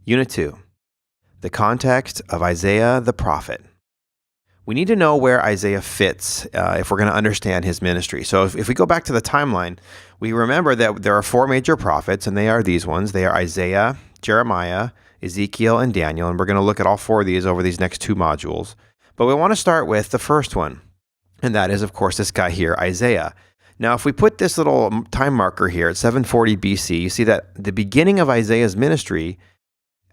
Unit 2, the context of Isaiah the prophet. We need to know where Isaiah fits if we're going to understand his ministry. So if we go back to the timeline, we remember that there are four major prophets, and they are these ones. They are Isaiah, Jeremiah, Ezekiel, and Daniel, and we're going to look at all four of these over these next two modules. But we want to start with the first one, and that is, of course, this guy here, Isaiah. Now, if we put this little time marker here at 740 BC, you see that the beginning of Isaiah's ministry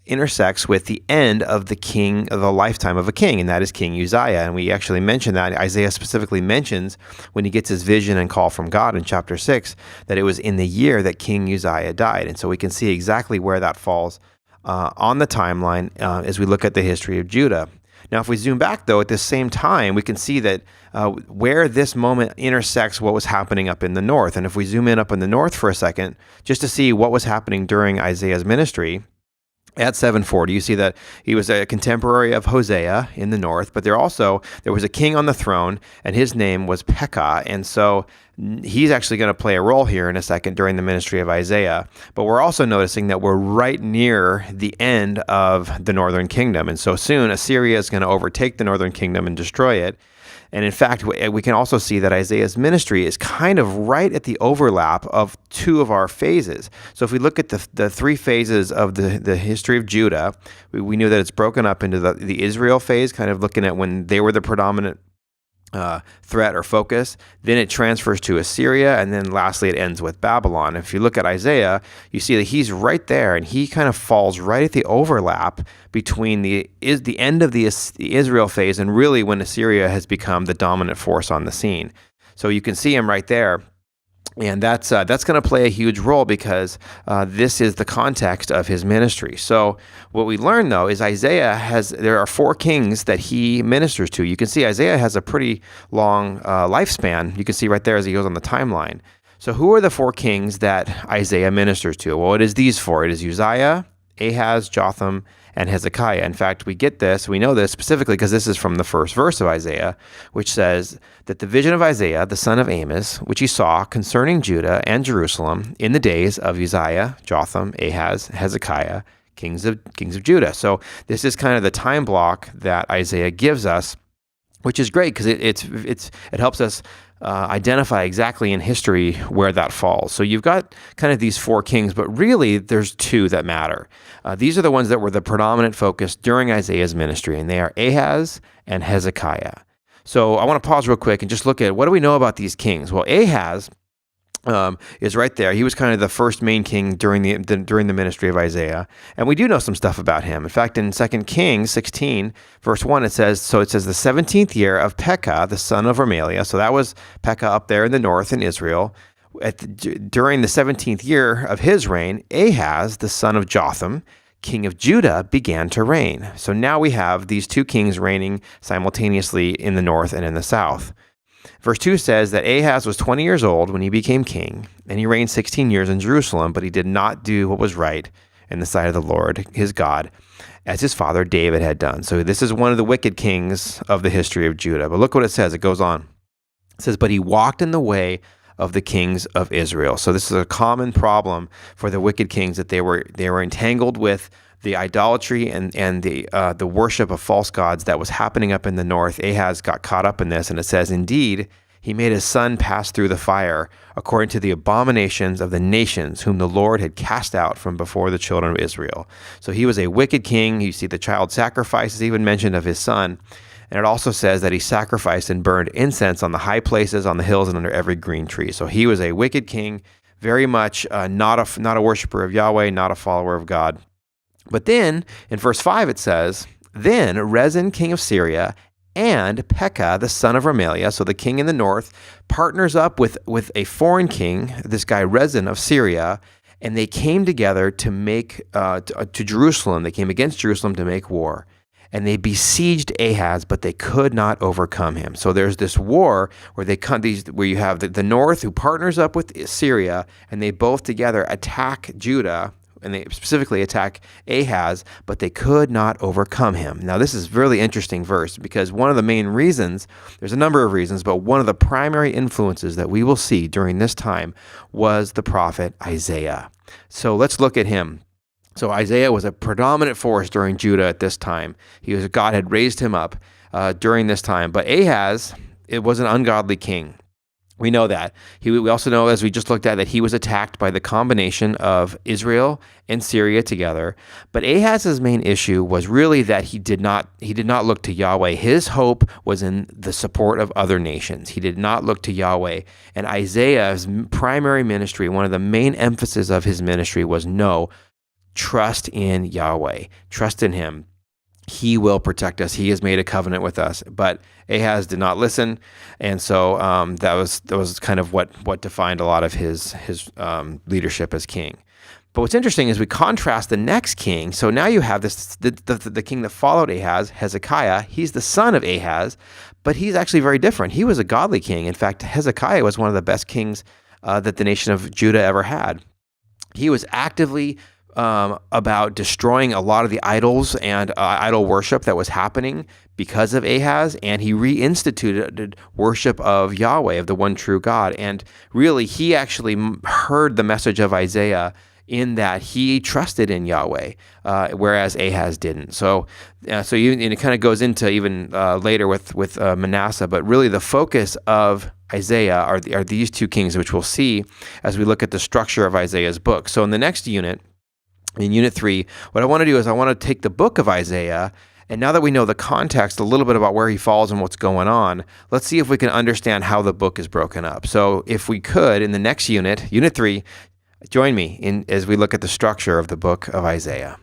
intersects with the end of the lifetime of a king, and that is King Uzziah. And we actually mentioned that. Isaiah specifically mentions when he gets his vision and call from God in chapter 6 that it was in the year that King Uzziah died. And so we can see exactly where that falls on the timeline as we look at the history of Judah. Now, if we zoom back, though, at this same time, we can see that where this moment intersects what was happening up in the north. And if we zoom in up in the north for a second, just to see what was happening during Isaiah's ministry, at 740, you see that he was a contemporary of Hosea in the north, but there was a king on the throne, and his name was Pekah, and so he's actually going to play a role here in a second during the ministry of Isaiah. But we're also noticing that we're right near the end of the northern kingdom, and so soon Assyria is going to overtake the northern kingdom and destroy it. And in fact, we can also see that Isaiah's ministry is kind of right at the overlap of two of our phases. So if we look at the three phases of the history of Judah, we knew that it's broken up into the Israel phase, kind of looking at when they were the predominant threat or focus. Then it transfers to Assyria, and then lastly it ends with Babylon. If you look at Isaiah, you see that he's right there, and he kind of falls right at the overlap between the end of the Israel phase and really when Assyria has become the dominant force on the scene. So you can see him right there. And that's going to play a huge role because this is the context of his ministry. So what we learn, though, is there are four kings that he ministers to. You can see Isaiah has a pretty long lifespan. You can see right there as he goes on the timeline. So who are the four kings that Isaiah ministers to? Well, it is these four. It is Uzziah, Ahaz, Jotham, and Hezekiah. In fact, we know this specifically because this is from the first verse of Isaiah, which says that the vision of Isaiah, the son of Amos, which he saw concerning Judah and Jerusalem in the days of Uzziah, Jotham, Ahaz, Hezekiah, kings of Judah. So this is kind of the time block that Isaiah gives us, which is great because it helps us identify exactly in history where that falls. So you've got kind of these four kings, but really there's two that matter. These are the ones that were the predominant focus during Isaiah's ministry, and they are Ahaz and Hezekiah. So I want to pause real quick and just look at what do we know about these kings? Well, Ahaz is right there. He was kind of the first main king during the ministry of Isaiah, and we do know some stuff about him. In fact, in 2 Kings 16, verse 1, it says the 17th year of Pekah, the son of Remaliah. So that was Pekah up there in the north in Israel. During the 17th year of his reign, Ahaz, the son of Jotham, king of Judah, began to reign. So now we have these two kings reigning simultaneously in the north and in the south. Verse 2 says that Ahaz was 20 years old when he became king, and he reigned 16 years in Jerusalem, but he did not do what was right in the sight of the Lord, his God, as his father David had done. So this is one of the wicked kings of the history of Judah. But look what it says. It goes on. It says, but he walked in the way of the kings of Israel. So this is a common problem for the wicked kings, that they were entangled with the idolatry and the worship of false gods that was happening up in the north. Ahaz got caught up in this, and it says, indeed, he made his son pass through the fire, according to the abominations of the nations whom the Lord had cast out from before the children of Israel. So he was a wicked king. You see the child sacrifice is even mentioned of his son. And it also says that he sacrificed and burned incense on the high places, on the hills, and under every green tree. So he was a wicked king, very much not a worshiper of Yahweh, not a follower of God. But then, in verse 5, it says, then Rezin, king of Syria, and Pekah, the son of Remaliah, so the king in the north, partners up with a foreign king, this guy Rezin of Syria, and they came together to make to Jerusalem. They came against Jerusalem to make war. And they besieged Ahaz, but they could not overcome him. So there's this war where where you have the north who partners up with Syria, and they both together attack Judah, and they specifically attack Ahaz, but they could not overcome him. Now, this is a really interesting verse because one of the main reasons, there's a number of reasons, but one of the primary influences that we will see during this time was the prophet Isaiah. So let's look at him. So Isaiah was a predominant force during Judah at this time. God had raised him up during this time. But Ahaz, it was an ungodly king. We know that. We also know, as we just looked at, that he was attacked by the combination of Israel and Syria together. But Ahaz's main issue was really that he did not look to Yahweh. His hope was in the support of other nations. He did not look to Yahweh. And Isaiah's primary ministry, one of the main emphasis of his ministry was trust in Yahweh. Trust in him. He will protect us. He has made a covenant with us. But Ahaz did not listen, and so that was kind of what defined a lot of his leadership as king. But what's interesting is we contrast the next king. So now you have the king that followed Ahaz, Hezekiah. He's the son of Ahaz, but he's actually very different. He was a godly king. In fact, Hezekiah was one of the best kings that the nation of Judah ever had. He was actively about destroying a lot of the idols and idol worship that was happening because of Ahaz, and he reinstituted worship of Yahweh, of the one true God. And really, he actually heard the message of Isaiah in that he trusted in Yahweh, whereas Ahaz didn't. And it kind of goes into even later with Manasseh, but really the focus of Isaiah are these two kings, which we'll see as we look at the structure of Isaiah's book. So in the next unit, in Unit 3, what I want to do is I want to take the book of Isaiah, and now that we know the context, a little bit about where he falls and what's going on, let's see if we can understand how the book is broken up. So if we could, in the next unit, Unit 3, join me as we look at the structure of the book of Isaiah.